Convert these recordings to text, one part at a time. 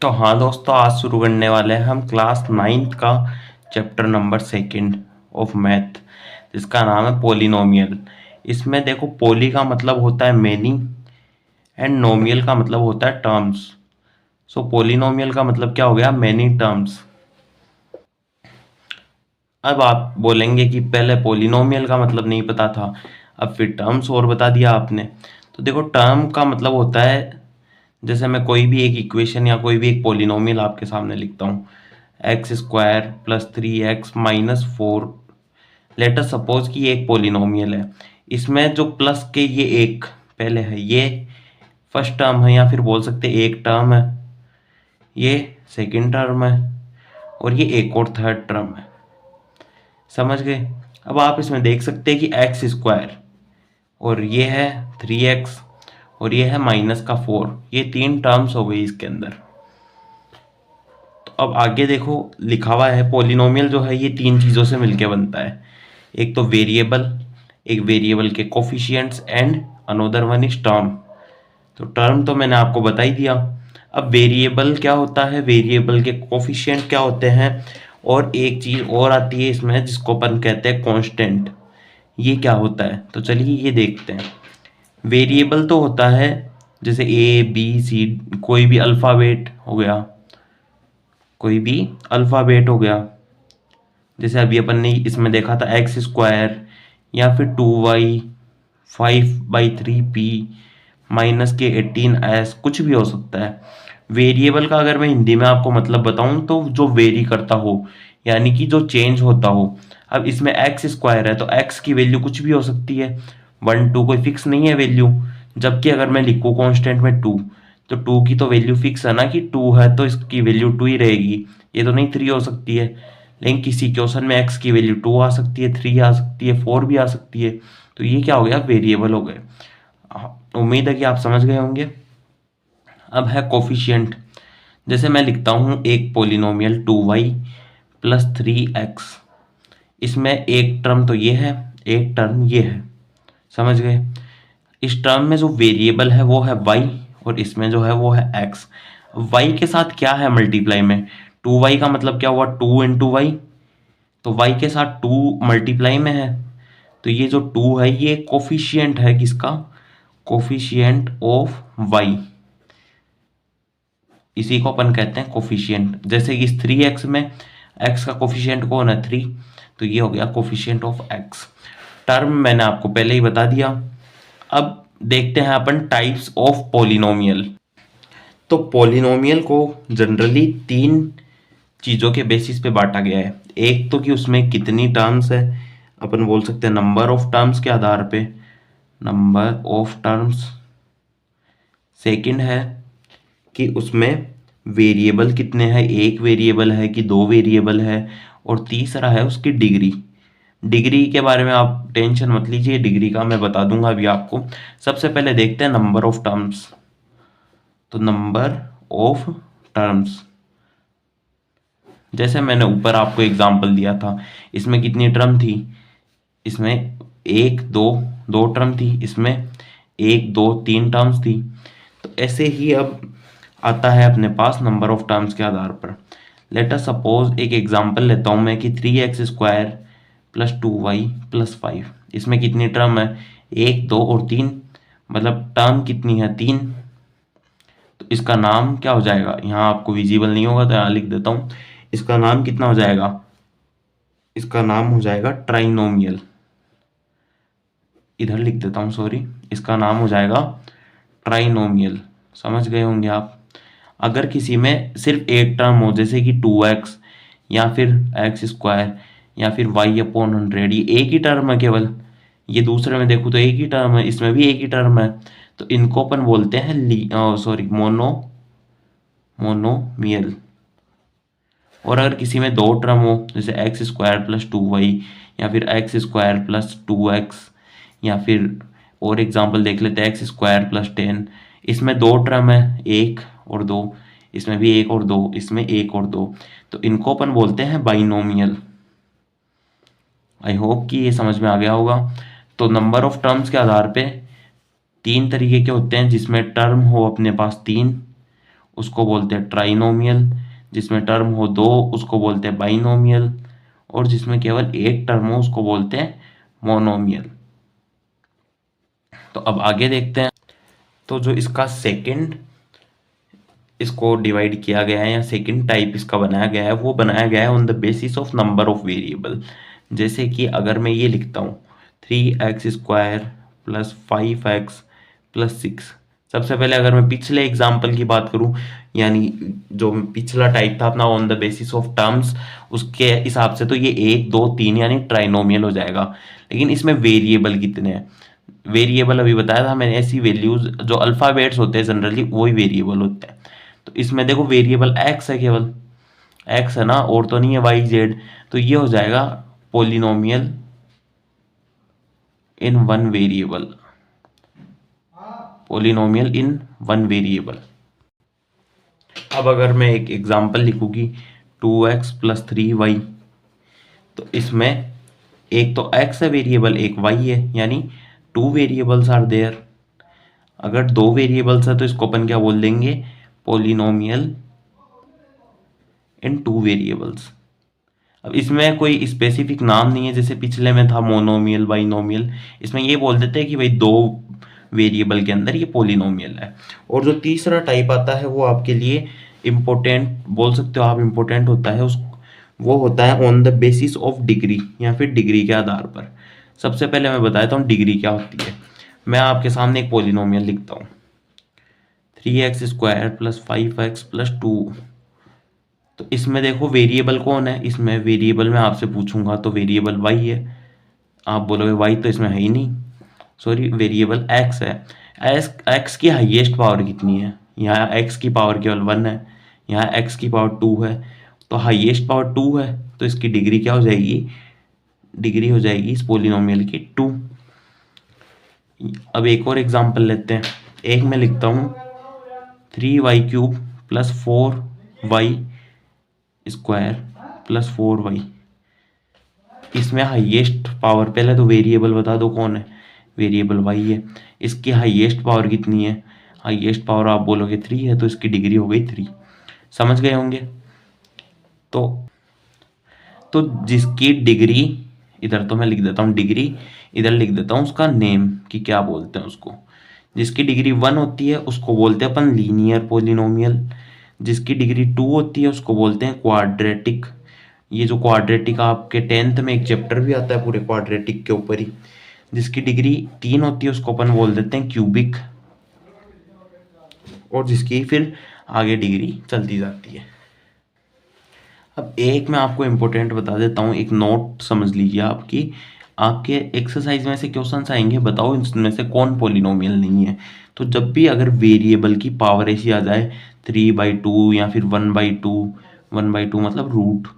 तो हाँ दोस्तों, आज शुरू करने वाले हैं हम क्लास नाइन्थ का chapter number second of math, जिसका नाम है पोलिनोमियल। इसमें देखो, पोली का मतलब होता है मेनी एंड नोमियल का मतलब होता है टर्म्स। सो पोलिनोमियल का मतलब क्या हो गया? Many terms. अब आप बोलेंगे कि पहले पोलिनोमियल का मतलब नहीं पता था, अब फिर टर्म्स और बता दिया आपने। तो देखो, टर्म का मतलब होता है, जैसे मैं कोई भी एक इक्वेशन या कोई भी एक पोलिनोमियल आपके सामने लिखता हूँ, x square plus 3x - 4। Let us suppose कि ये एक पोलिनोमियल है। इसमें जो प्लस के ये एक पहले है, ये फर्स्ट टर्म है, या फिर बोल सकते हैं एक टर्म है, ये सेकंड टर्म है, और ये एक और थर्ड टर्म है। समझ गए? अब आप इसमें देख सकते हैं कि एक्स स्क्वायर, और ये है 3x, और ये है -4। ये तीन टर्म्स हो गई इसके अंदर। तो अब आगे देखो, लिखा हुआ है पॉलिनोमियल जो है ये तीन चीज़ों से मिलके बनता है। एक तो वेरिएबल, एक वेरिएबल के coefficients, and another one is term. तो टर्म तो मैंने आपको बता ही दिया। अब वेरिएबल क्या होता है, वेरिएबल के कोफिशिएंट क्या होते हैं, और एक चीज़ और आती है इसमें जिसको अपन कहते हैं कांस्टेंट। ये क्या होता है? तो चलिए ये देखते हैं। वेरिएबल तो होता है जैसे ए बी सी, कोई भी अल्फ़ाबेट हो गया, कोई भी अल्फ़ाबेट हो गया। जैसे अभी अपन ने इसमें देखा था एक्स स्क्वायर, या फिर 2y, 5/3p, -18s, कुछ भी हो सकता है। वेरिएबल का अगर मैं हिंदी में आपको मतलब बताऊं तो जो वेरी करता हो, यानी कि जो चेंज होता हो। अब इसमें एक्स स्क्वायर है तो एक्स की वैल्यू कुछ भी हो सकती है, 1 2 कोई फिक्स नहीं है वैल्यू। जबकि अगर मैं लिखूँ कांस्टेंट में 2, तो 2 की तो वैल्यू फिक्स है ना, कि 2 है तो इसकी वैल्यू 2 ही रहेगी। ये तो नहीं 3 हो सकती है। लेकिन किसी क्वेश्चन में एक्स की वैल्यू 2 आ सकती है, 3 आ सकती है, 4 भी आ सकती है। तो ये क्या हो गया? वेरिएबल हो गए। उम्मीद है कि आप समझ गए होंगे। अब है कोफिशिएंट। जैसे मैं लिखता हूँ एक पोलिनोमियल 2y + 3x। इसमें एक टर्म तो ये है, एक टर्म ये है। समझ गए? इस टर्म में जो वेरिएबल है वो है y, और इसमें जो है वो है x। y के साथ क्या है मल्टीप्लाई में? 2y का मतलब क्या हुआ? 2 × y। तो y के साथ 2 मल्टीप्लाई में है। तो ये जो 2 है ये कोफिशिएंट है किसका? Coefficient of y। इसी को अपन कहते हैं कोफिशिएंट। जैसे कि इस 3x में x का कोफिशिएंट कौन है? 3। तो ये हो गया कोफिशिएंट ऑफ x। टर्म मैंने आपको पहले ही बता दिया। अब देखते हैं अपन टाइप्स ऑफ पोलिनोमियल। तो पोलिनोमियल को जनरली तीन चीज़ों के बेसिस पे बांटा गया है। एक तो कि उसमें कितनी टर्म्स है, अपन बोल सकते हैं नंबर ऑफ टर्म्स के आधार पे, नंबर ऑफ टर्म्स। सेकंड है कि उसमें वेरिएबल कितने हैं, एक वेरिएबल है कि दो वेरिएबल है। और तीसरा है उसकी डिग्री। डिग्री के बारे में आप टेंशन मत लीजिए, डिग्री का मैं बता दूंगा अभी आपको। सबसे पहले देखते हैं नंबर ऑफ टर्म्स। तो नंबर ऑफ टर्म्स, जैसे मैंने ऊपर आपको एग्जांपल दिया था, इसमें कितनी टर्म थी? इसमें एक दो, दो टर्म थी। इसमें एक दो तीन टर्म्स थी। तो ऐसे ही अब आता है अपने पास नंबर ऑफ टर्म्स के आधार पर। लेट अस सपोज एक एग्जांपल लेता हूं मैं कि 3x² + 2y + 5। इसमें कितनी टर्म है? एक दो और तीन, मतलब टर्म कितनी है? तीन। तो इसका नाम क्या हो जाएगा? यहाँ आपको विजिबल नहीं होगा तो यहाँ लिख देता हूँ। इसका नाम कितना हो जाएगा? इसका नाम हो जाएगा ट्राइनोमियल। इधर लिख देता हूँ, सॉरी। इसका नाम हो जाएगा ट्राइनोमियल। समझ गए होंगे आप। अगर किसी में सिर्फ एक टर्म हो, जैसे कि 2x, या फिर x², या फिर y/100, ये एक ही टर्म है केवल। ये दूसरे में देखूँ तो एक ही टर्म है, इसमें भी एक ही टर्म है। तो इनको अपन बोलते हैं मोनोमियल। और अगर किसी में दो टर्म हो, जैसे x² + 2y, या फिर x² + 2x, या फिर और एग्जांपल देख लेते हैं x² + 10। इसमें दो टर्म है, एक और दो। इसमें भी एक और दो, इसमें एक और दो। तो इनको अपन बोलते हैं बाइनोमियल। आई होप कि ये समझ में आ गया होगा। तो नंबर ऑफ टर्म्स के आधार पे तीन तरीके के होते हैं, जिसमें टर्म हो अपने पास तीन, उसको बोलते हैं ट्राइनोमियल, जिसमें टर्म हो दो उसको बोलते हैं बाइनोमियल, और जिसमें केवल एक टर्म हो उसको बोलते हैं मोनोमियल। तो अब आगे देखते हैं। तो जो इसका सेकंड इसको डिवाइड किया गया है या सेकंड टाइप इसका बनाया गया है, वो बनाया गया है on the basis of number of variable. जैसे कि अगर मैं ये लिखता हूँ 3x² प्लस 5x प्लस 6। सबसे पहले अगर मैं पिछले एग्जाम्पल की बात करूं, यानी जो पिछला टाइप था अपना on the basis of terms, उसके हिसाब से तो ये 1 2 3 यानी ट्राइनोमियल हो जाएगा। लेकिन इसमें वेरिएबल कितने हैं, वेरिएबल अभी बताया था मैंने, ऐसी वैल्यूज जो अल्फाबेट्स होते हैं जनरली वही वेरिएबल होते हैं। तो इसमें देखो वेरिएबल एक्स है, केवल एक्स है ना, और तो नहीं है वाई जेड। तो ये हो जाएगा polynomial in one variable, polynomial in one variable. अब अगर मैं एक एग्जांपल लिखूंगी 2x प्लस 3y, तो इसमें एक तो x है वेरिएबल, एक y है, यानी 2 वेरिएबल्स आर देयर। अगर 2 वेरिएबल्स है तो इसको अपन क्या बोल देंगे, पोलिनोमियल इन 2 वेरिएबल्स। अब इसमें कोई स्पेसिफिक नाम नहीं है, जैसे पिछले में था मोनोमियल बाइनोमियल, इसमें ये बोल देते हैं कि भाई 2 वेरिएबल के अंदर ये पोलिनोमियल है। और जो तीसरा टाइप आता है वो आपके लिए इम्पोर्टेंट बोल सकते हो आप, इम्पोर्टेंट होता है उस, वो होता है on the basis of degree, या फिर डिग्री के आधार पर। सबसे पहले मैं बताता हूँ डिग्री क्या होती है। मैं आपके सामने एक पोलिनोमियल लिखता हूँ 3x² प्लस 5x प्लस 2। तो इसमें देखो वेरिएबल कौन है, इसमें वेरिएबल मैं आपसे पूछूंगा तो वेरिएबल y है। आप बोलोगे y तो इसमें है ही नहीं, सॉरी वेरिएबल x है। x की हाईएस्ट पावर कितनी है, यहाँ x की पावर केवल 1 है, यहाँ x की पावर 2 है, तो हाईएस्ट पावर 2 है, तो इसकी डिग्री क्या हो जाएगी, डिग्री हो जाएगी इस पोलिनोमियल की 2। अब एक और एग्जांपल लेते हैं। एक मैं लिखता हूँ 3y³ plus 4y² plus 4y। इसमें हाईएस्ट पावर, पहले तो वेरिएबल बता दो कौन है, वेरिएबल y है। इसकी हाईएस्ट पावर कितनी है, हाईएस्ट पावर आप बोलोगे 3 है, तो इसकी डिग्री हो गई 3। समझ गए होंगे। तो जिसकी डिग्री, इधर तो मैं लिख देता हूँ डिग्री, इधर लिख देता हूँ उसका नेम कि क्या बोलते हैं उसको। जिसकी डिग्री 1 होती है उसको बोलते हैं अपन लीनियर पोलिनोमियल। जिसकी डिग्री 2 होती है उसको बोलते हैं क्वाड्रेटिक। ये जो क्वाड्रेटिक आपके 10th में एक चैप्टर भी आता है पूरे क्वाड्रेटिक के ऊपर ही। जिसकी डिग्री 3 होती है उसको अपन बोल देते हैं क्यूबिक, और जिसकी फिर आगे डिग्री चलती जाती है। अब एक मैं आपको इम्पोर्टेंट बता देता हूँ, एक नोट समझ लीजिए आपकी, आपके एक्सरसाइज में से क्वेश्चंस आएंगे, बताओ इसमें से कौन पोलिनोमियल नहीं है। तो जब भी अगर वेरिएबल की पावर ऐसी आ जाए 3/2 या फिर 1/2, 1/2 मतलब रूट,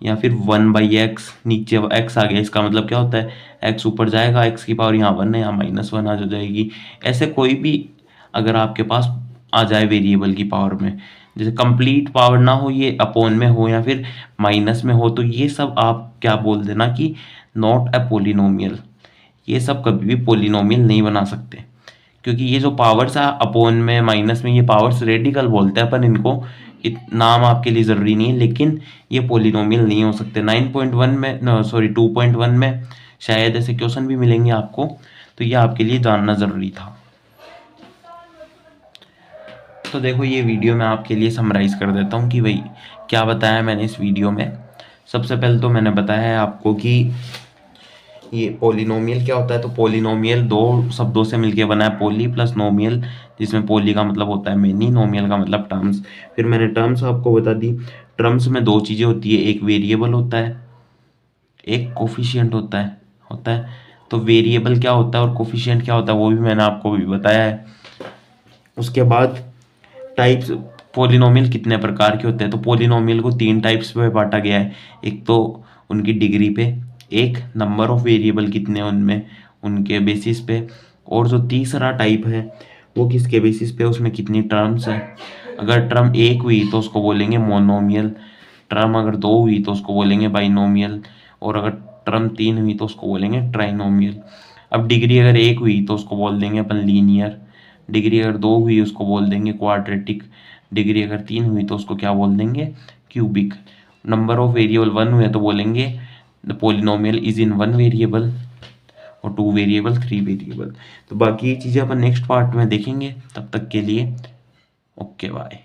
या फिर 1/x, नीचे x आ गया, इसका मतलब क्या होता है x ऊपर जाएगा, x की पावर यहाँ 1 है, यहाँ -1 आ जाएगी। ऐसे कोई भी अगर आपके पास आ जाए वेरिएबल की पावर में, जैसे कंप्लीट पावर ना हो, ये अपोन में हो या फिर माइनस में हो, तो ये सब आप क्या बोल देना कि नॉट अ पोलिनोमियल। ये सब कभी भी पोलिनोमियल नहीं बना सकते, क्योंकि ये जो पावर्स है अपोन में माइनस में, ये पावर्स रेडिकल बोलते हैं अपन इनको, नाम आपके लिए ज़रूरी नहीं है, लेकिन ये पोलिनोमियल नहीं हो सकते। 9.1 में, सॉरी 2.1 में शायद ऐसे क्वेश्चन भी मिलेंगे आपको, तो ये आपके लिए जानना ज़रूरी था। तो देखो ये वीडियो मैं आपके लिए समराइज़ कर देता हूँ कि भाई क्या बताया मैंने इस वीडियो में। सबसे पहले तो मैंने बताया है आपको कि ये पोलिनोमियल क्या होता है। तो पोलिनोमियल दो शब्दों से मिलके बना है, पोली प्लस नोमियल, जिसमें पोली का मतलब होता है मेनी, नोमियल का मतलब टर्म्स। फिर मैंने टर्म्स आपको बता दी। टर्म्स में दो चीज़ें होती है, एक वेरिएबल होता है, एक कोफिशिएंट होता है। तो वेरिएबल क्या होता है और कोफिशिएंट क्या होता है वो भी मैंने आपको भी बताया है। उसके बाद टाइप्स, पोलिनोमियल कितने प्रकार के होते हैं। तो पोलिनोमियल को 3 टाइप्स में बांटा गया है। एक तो उनकी डिग्री पे, एक नंबर ऑफ वेरिएबल कितने हैं उनमें, उनके बेसिस पे, और जो तीसरा टाइप है वो किसके बेसिस पे, उसमें कितनी टर्म्स है। अगर टर्म 1 हुई तो उसको बोलेंगे मोनोमियल, टर्म अगर 2 हुई तो उसको बोलेंगे बाइनोमियल, और अगर टर्म 3 हुई तो उसको बोलेंगे ट्राइनोमियल। अब डिग्री अगर 1 हुई तो उसको बोल देंगे अपन लीनियर, डिग्री अगर 2 हुई उसको बोल देंगे क्वाड्रेटिक, डिग्री अगर 3 हुई तो उसको क्या बोल देंगे, क्यूबिक। नंबर ऑफ वेरिएबल 1 हुए तो बोलेंगे the polynomial is in 1 variable, और 2 वेरिएबल, 3 वेरिएबल। तो बाकी ये चीज़ें अपन नेक्स्ट पार्ट में देखेंगे। तब तक के लिए ओके बाय।